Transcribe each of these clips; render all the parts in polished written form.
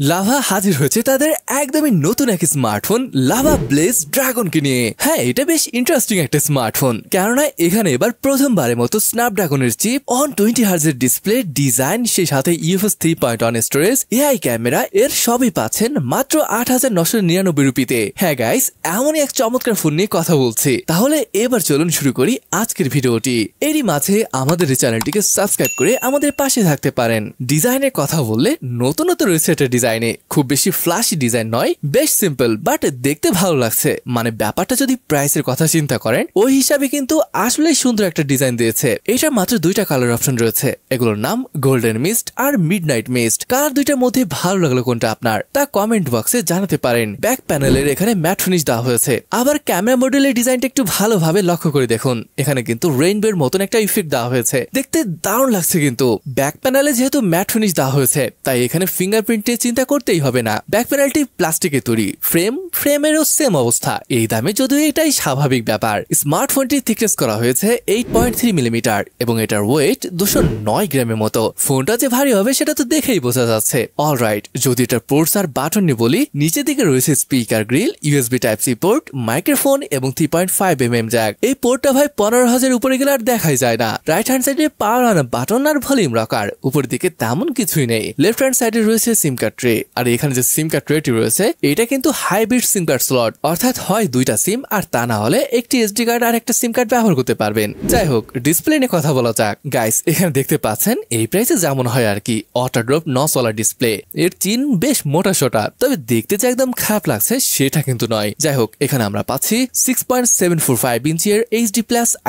Lava হাজির হয়েছে তাদের একদমই নতুন এক স্মার্টফোন লাভা ব্লেজ ড্রাগনকে নিয়ে। হ্যাঁ, এটা বেশ ইন্টারেস্টিং একটা স্মার্টফোন, কেননা এখানে এবার প্রথমবারের মতো স্ন্যাপড্রাগনের চিপ, 120 হার্জের ডিসপ্লে, ডিজাইন, সেই সাথে UFS 3.1 স্টোরেজ, AI ক্যামেরা, এর সবই পাচ্ছেন মাত্র 8,999 রুপিতে। হ্যাঁ গাইস, এমনই এক চমৎকার ফোন নিয়ে কথা বলছি। তাহলে এবার চলুন শুরু করি আজকের ভিডিওটি। এরই মাঝে আমাদের এই চ্যানেলটিকে সাবস্ক্রাইব করে আমাদের পাশে থাকতে পারেন। ডিজাইনের কথা বললে নতুনত্ব রয়েছে এটা ডিজাইনে, খুব বেশি ফ্ল্যাশি ডিজাইন নয়, বেশ সিম্পল বাট দেখতে ভালো লাগছে। মানে ব্যাপারটা যদি প্রাইসের কথা চিন্তা করেন ওই হিসাবে কিন্তু আসলেই সুন্দর একটা ডিজাইন দিয়েছে। এটা মাত্র দুইটা কালার অপশন রয়েছে, এগুলোর নাম গোল্ডেন মিস্ট আর মিডনাইট মিস্ট। কালার দুইটার মধ্যে ভালো লাগলো কোনটা আপনার তা কমেন্ট বক্সে জানাতে পারেন। ব্যাক প্যানেলের এখানে ম্যাট ফিনিশ দেওয়া হয়েছে। আবার ক্যামেরা মডেলের ডিজাইনটা একটু ভালোভাবে লক্ষ্য করে দেখুন, এখানে কিন্তু রেইনবোর মতন একটা ইফেক্ট দেওয়া হয়েছে, দেখতে দারুণ লাগছে। কিন্তু ব্যাক প্যানেলে যেহেতু ম্যাট ফিনিশ দেওয়া হয়েছে তাই এখানে ফিঙ্গারপ্রিন্ট নিয়ে চিন্তা করতেই হবে না। ব্যাক প্যানেলটি প্লাস্টিকের তৈরি, ফ্রেমেরও সেম অবস্থা। এই দামে যদিও এটাই স্বাভাবিক ব্যাপার। স্মার্টফোনটি থিকনেস করা হয়েছে 8.3 মিলিমিটার এবং এটার ওয়েট 209 গ্রামের মতো। ফোনটা যে ভারী হবে সেটা তো দেখেই বোঝা যাচ্ছে। অলরাইট, যদি এটার পোর্টস আর বাটন নিয়ে বলি, নিচের দিকে রয়েছে speaker grill, USB Type-C port, microphone এবং 3.5mm জ্যাক। এই পোর্টটা ভাই 15,000 উপরে গেলে আর দেখাই যায় না। রাইট হ্যান্ড সাইডে পাওয়ার অন বাটন আর ভলিউম রকার, উপর দিকে তেমন কিছুই নেই। লেফট হ্যান্ড সাইডে রয়েছে সিম কার্ড ট্রে, আর এখানে যে সিম কার্ড ট্রেটি রয়েছে এটা কিন্তু হাইব্রিড সিম কার্ড স্লট, অর্থাৎ হয় দুইটা সিম আর তা না হলে একটি SD কার্ড আর একটা সিম কার্ড ব্যবহার করতে পারবেন। যাই হোক, ডিসপ্লে নিয়ে কথা বলা যাক। গাইস, এখানে দেখতে পাচ্ছেন এই প্রাইসে যেমন হয় আর কি, অটোড্রপ নসওয়ালা ডিসপ্লে। এর চিন বেশ মোটা সোটা, তবে দেখতে যে একদম খারাপ লাগছে সেটা কিন্তু নয়। যাই হোক, এখানে আমরা পাচ্ছি 6.745 ইঞ্চের HD+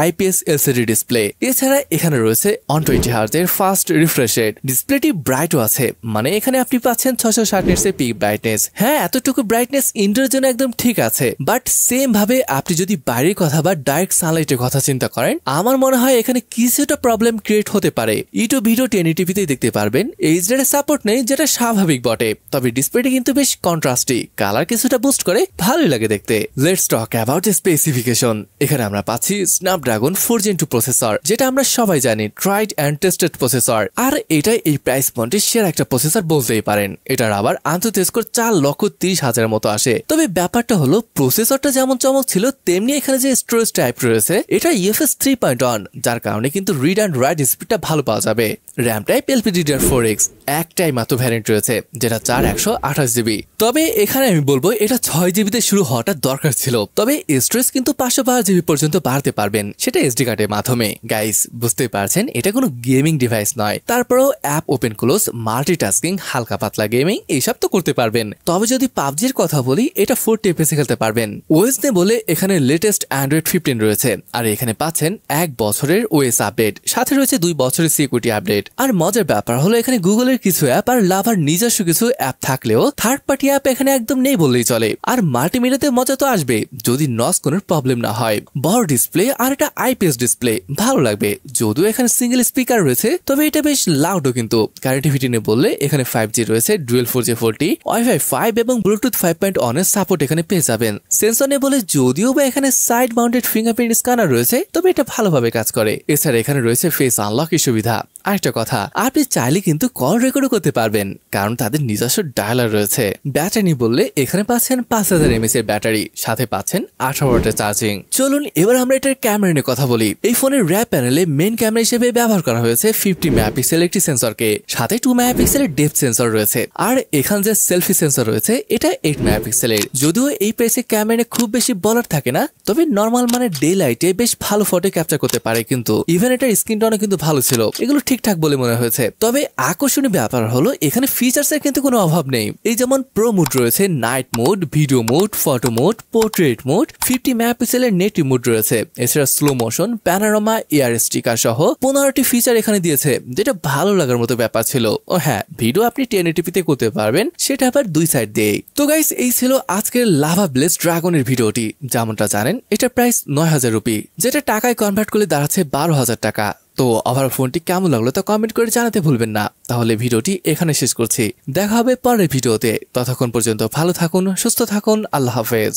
IPS LCD ডিসপ্লে। এছাড়া এখানে রয়েছে 120 হার্জের ফাস্ট রিফ্রেশ রেট। ডিসপ্লেটি ব্রাইটও আছে, মানে এখানে আপনি পাচ্ছেন 660 নিটস এর পিক ব্রাইটনেস। হ্যাঁ, এতটুকু ব্রাইটনেস ইনডোর জন্য একদম ঠিক আছে, বাট সেম ভাবে আপনি যদি বাইরের কথা বা ডাইরেক্ট সানলাইটের কথা চিন্তা করেন, আমার মনে হয় এখানে কিছুটা প্রবলেম ক্রিয়েট হতে পারে। ইউটিউব ভিডিও 1080p দেখতে পারবেন, এইচডি সাপোর্ট নেই যেটা স্বাভাবিক বটে, তবে ডিসপ্লেটি কিন্তু বেশ কন্ট্রাস্টি, কালার কিছুটা বুস্ট করে, ভালোই লাগে দেখতে। Let's talk about the specification. এখানে আমরা পাচ্ছি স্ন্যাপড্রাগন 4 Gen 2 প্রসেসর, যেটা আমরা সবাই জানি ট্রাইড এন্ড টেস্টেড প্রসেসর, আর এটাই এই প্রাইস পয়েন্টের সেরা একটা প্রসেসর বলতেই পারেন। এটার আবার আন্তর্জাতিক স্কোর 4,30,000 মতো আসে। তবে ব্যাপারটা হলো প্রসেসরটা যেমন চমক ছিল তেমনি এখানে যে স্টোরেজ টাইপ রয়েছে এটা UFS 3.1, যার কারণে কিন্তু রিড অ্যান্ড রাইট স্পিডটা ভালো পাওয়া যাবে। র্যাম টাইপ LPDDR4X, একটাই মাত্র ভ্যারিয়েন্ট রয়েছে যেটা 4/128GB। তবে এখানে আমি বলবো এটা 6GB তে শুরু হওয়াটা দরকার ছিল, তবে স্টোরেজ কিন্তু 512GB পর্যন্ত বাড়তে পারবেন, সেটা SD কার্ডের মাধ্যমে। গাইস, বুঝতে পারছেন এটা কোনো গেমিং ডিভাইস নয়, তারপরেও অ্যাপ ওপেন ক্লোজ, মাল্টিটাস্কিং, হালকা পাতলা গেমিং এইসব তো করতে পারবেন। তবে যদি পাবজির কথা বলি, এটা 4 FPS খেলতে পারবেন। ওএস নে বলে এখানে লেটেস্ট Android 15 রয়েছে, আর এখানে পাচ্ছেন 1 বছরের OS আপডেট, সাথে রয়েছে 2 বছরের সিকিউরিটি আপডেট। আর মজার ব্যাপার হলো এখানে গুগলের কিছু অ্যাপ আর লাভার নিজস্ব কিছু অ্যাপ থাকলেও থার্ড পার্টি অ্যাপ এখানে একদম নেই বললেই চলে। আর মাল্টিমিডিয়াতে মজা তো আসবে যদি নস কোনো প্রবলেম না হয়। বড় ডিসপ্লে আর এটা IPS ডিসপ্লে, ভালো লাগবে। যদিও এখানে সিঙ্গেল স্পিকার রয়েছে তবে এটা বেশ লাউডও কিন্তু। কানেক্টিভিটি নিয়ে বললে এখানে 5G রয়েছে, ডুয়েল 4G 4T, Wi-Fi 5 এবং ব্লুটুথ 5.1 এর সাপোর্ট এখানে পেয়ে যাবেন। সেন্সর নিয়ে বলে যদিও বা এখানে সাইড মাউন্টেড ফিঙ্গারপ্রিন্ট স্ক্যানার রয়েছে তবে এটা ভালোভাবে কাজ করে। এছাড়া এখানে রয়েছে ফেস আনলকের সুবিধা। আরেকটা কথা, আপনি চাইলে কিন্তু কল রেকর্ডও করতে পারবেন, কারণ তাদের নিজস্ব ডায়ালার রয়েছে। ব্যাটারি বললে এখানে পাচ্ছেন 5000 mAh এর ব্যাটারি, সাথে পাচ্ছেন 18 ওয়াটের চার্জিং। চলুন এবার আমরা এটার ক্যামেরা নিয়ে কথা বলি। এই ফোনের র্যাপ প্যানেলে মেইন ক্যামেরা হিসেবে ব্যবহার করা হয়েছে 50 মেগাপিক্সেল একটি সেন্সরকে, সাথে 2 মেগাপিক্সেলের ডেপথ সেন্সর রয়েছে। আর এখানে যে সেলফি সেন্সর রয়েছে এটা 8 মেগাপিক্সেলের। যদিও এই প্রাইসে ক্যামেরা খুব বেশি বলার থাকে না, তবে নর্মাল মানে ডে লাইটে বেশ ভালো ফটো ক্যাপচার করতে পারে। কিন্তু ইভেন এটার স্ক্রিন টোনও কিন্তু ভালো ছিল, এগুলো ঠিকঠাক বলে মনে হয়েছে। তবে আকর্ষণীয় ব্যাপার হলো এখানে ফিচার্সের কিন্তু কোনো অভাব নেই। এই যেমন প্রো মোড রয়েছে, night mode, video mode, photo mode, portrait mode, 50 মেগাপিক্সেলের নেটিভ মোড রয়েছে। এছাড়া slow motion, panorama, air sticker সহ 15টি ফিচার এখানে দিয়েছে, যেটা ভালো লাগার মতো ব্যাপার ছিল। ও হ্যাঁ, ভিডিও আপনি 1080p তে করতে পারবেন, সেটা আবার 2 সাইড দিয়ে। তো গাইস, এই ছিল আজকের লাভা ব্লেজ ড্রাগনের ভিডিওটি। যেমনটা জানেন এটার প্রাইস 9,000 রুপি, যেটা টাকায় কনভার্ট করলে দাঁড়াচ্ছে 12,000 টাকা। তো ওভারঅল ফোনটি কেমন লাগলো তা কমেন্ট করে জানাতে ভুলবেন না। তাহলে ভিডিওটি এখানে শেষ করছি, দেখা হবে পরের ভিডিওতে। ততক্ষণ পর্যন্ত ভালো থাকুন, সুস্থ থাকুন, আল্লাহ হাফেজ।